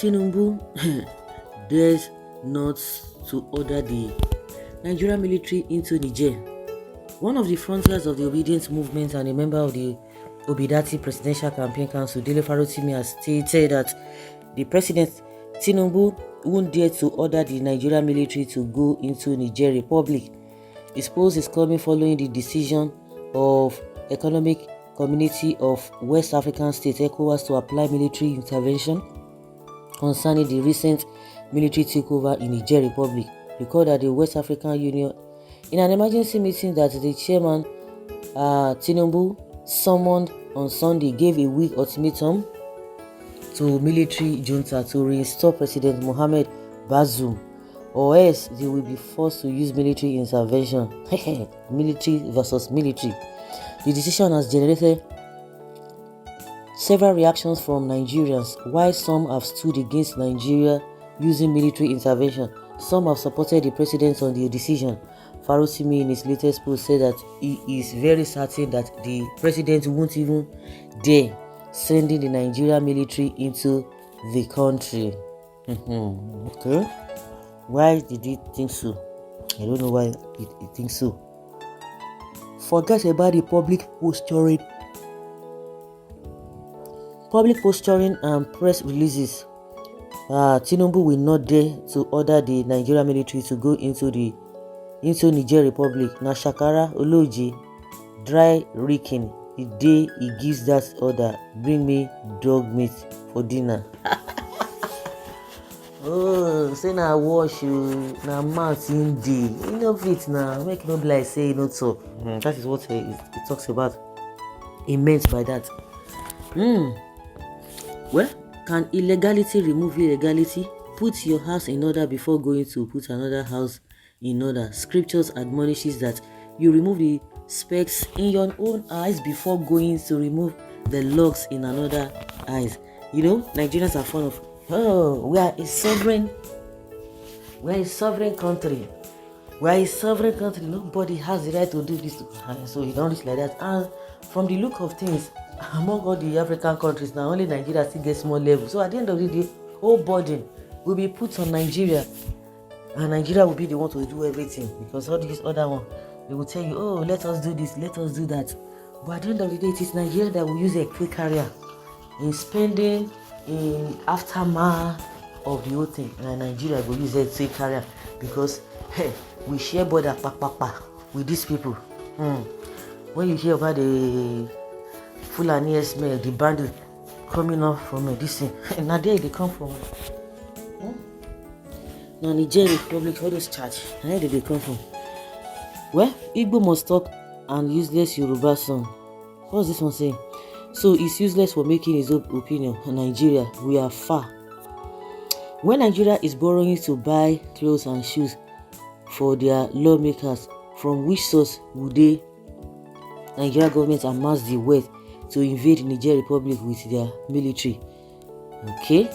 Tinubu dares not to order the Nigerian military into Niger. One of the frontiers of the obedience movement and a member of the Obidati Presidential Campaign Council, Dele Farotimi, has stated that the President Tinubu won't dare to order the Nigerian military to go into Niger Republic. His post is coming following the decision of Economic Community of West African States (ECOWAS) to apply military intervention concerning the recent military takeover in Niger Republic. Recall that the West African Union, in an emergency meeting that the chairman Tinubu summoned on Sunday, gave a week ultimatum to military junta to reinstall President Mohamed Bazoum, or else they will be forced to use military intervention. Military versus military. The decision has generated several reactions from Nigerians. While some have stood against Nigeria using military intervention, some have supported the president on the decision. Farotimi, in his latest post, said that he is very certain that the president won't even dare sending the Nigerian military into the country. Okay. Why did he think so? I don't know why he thinks so. Forget about the public posturing and press releases. Tinubu will not dare to order the Nigerian military to go into Niger Republic. Na Shakara Oloji dry reeking the day he gives that order. Bring me dog meat for dinner. Oh, say na wash you, na mouth in day. You know it now. Make no like say you no talk. That is what he talks about. He meant by that. Well, can illegality remove illegality? Put your house in order before going to put another house in order. Scriptures admonishes that you remove the specks in your own eyes before going to remove the logs in another eyes. You know, Nigerians are fond of, we are a sovereign country. We are a sovereign country. Nobody has the right to do this. So you don't look like that. And from the look of things, among all the African countries, now only Nigeria still gets small level. So at the end of the day, whole burden will be put on Nigeria, and Nigeria will be the one to do everything, because all these other one, they will tell you, oh, let us do this, let us do that. But at the end of the day, it is Nigeria that will use a quick carrier in spending in aftermath of the whole thing, and Nigeria will use a quick carrier because we share border with these people. When you hear about the Fulani smell, the bandit coming off from this thing, now there they come from. Now Niger Republic, all those charge, where did they come from? Well, Igbo must talk and useless Yoruba song. What's this one saying? So it's useless for making his own opinion. Nigeria, we are far. When Nigeria is borrowing to buy clothes and shoes for their lawmakers, from which source would they, Nigeria government, amass the wealth to invade Niger Republic with their military? Okay,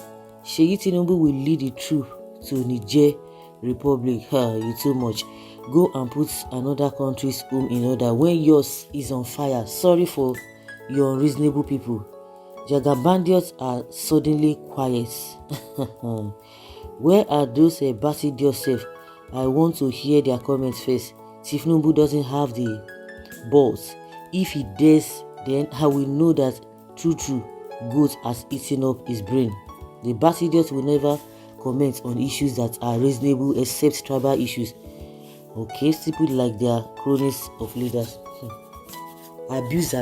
Seyi Tinubu will lead the troop to Niger Republic. You too much. Go and put another country's home in order when yours is on fire. Sorry for your unreasonable people. Jagabandiots are suddenly quiet. Where are those bastard yourself? I want to hear their comments first. Tinubu doesn't have the balls. If he does, then I will know that true goat has eaten up his brain. The bastards will never comment on issues that are reasonable except tribal issues. Okay, people like their cronies of leaders. Abuse.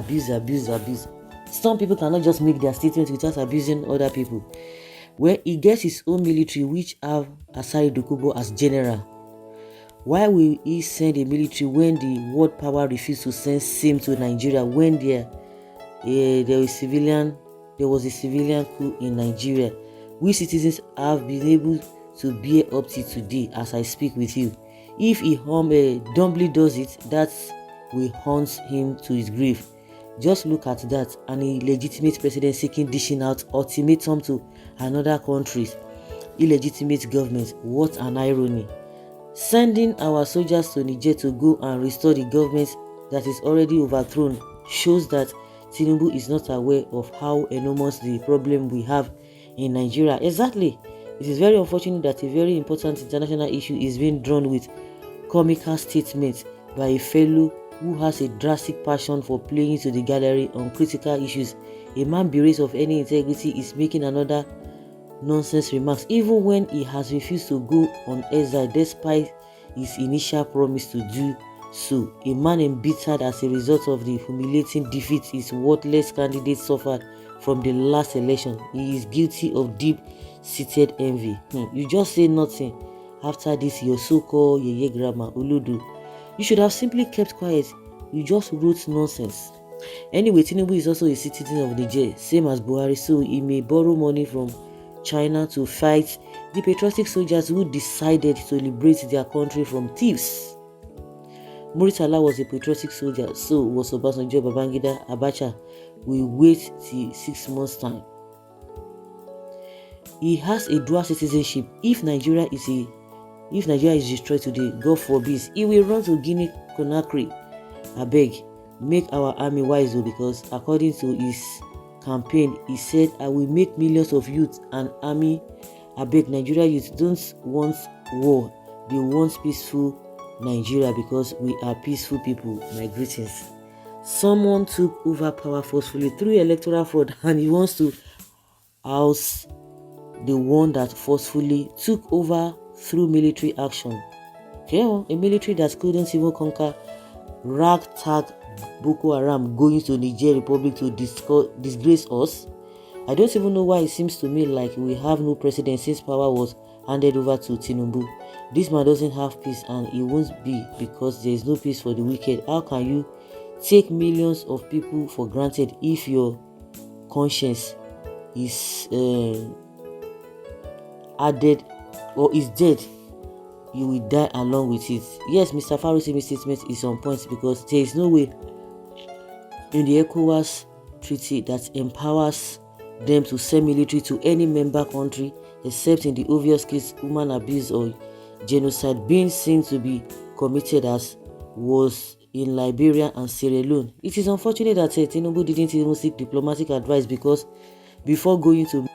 Some people cannot just make their statements without abusing other people. Where he gets his own military, which have Asari Dokubo as general. Why will he send a military when the world power refused to send same to Nigeria when there was a civilian coup in Nigeria? We citizens have been able to bear up till today as I speak with you. If he dumbly does it, that will haunt him to his grave. Just look at that, an illegitimate president seeking dishing out ultimatum to another country's illegitimate government. What an irony. Sending our soldiers to Niger to go and restore the government that is already overthrown shows that Tinubu is not aware of how enormous the problem we have in Nigeria. Exactly. It is very unfortunate that a very important international issue is being drawn with comical statements by a fellow who has a drastic passion for playing to the gallery on critical issues. A man bereft of any integrity is making another nonsense remarks even when he has refused to go on exile despite his initial promise to do so. A man embittered as a result of the humiliating defeat his worthless candidate suffered from the last election. He is guilty of deep-seated envy. You just say nothing after this your so-called yeye grammar, Uludu. You should have simply kept quiet. You just wrote nonsense. Anyway, Tinubu is also a citizen of Niger, same as Buhari, so he may borrow money from China to fight the patriotic soldiers who decided to liberate their country from thieves. Muritala was a patriotic soldier, so was Obasanjo. Babangida, Abacha will wait till 6 months' time. He has a dual citizenship. If Nigeria is destroyed today, God forbid, he will run to Guinea Conakry. Abeg, make our army wise though, because according to his campaign, he said, I will make millions of youth an army. Abeg, Nigeria youth don't want war, they want peaceful Nigeria because we are peaceful people. My greetings. Someone took over power forcefully through electoral fraud and he wants to oust the one that forcefully took over through military action. Yeah, a military that couldn't even conquer ragtag Boko Haram going to Niger Republic to disgrace us. I don't even know why it seems to me like we have no president since power was handed over to Tinubu. This man doesn't have peace and it won't be because there is no peace for the wicked. How can you take millions of people for granted if your conscience is added or is dead? You will die along with it. Yes, Mr. Farosi's statement is on point because there is no way in the ECOWAS treaty that empowers them to send military to any member country except in the obvious case human abuse or genocide being seen to be committed as was in Liberia and Sierra Leone. It is unfortunate that Tinubu didn't even seek diplomatic advice because before going to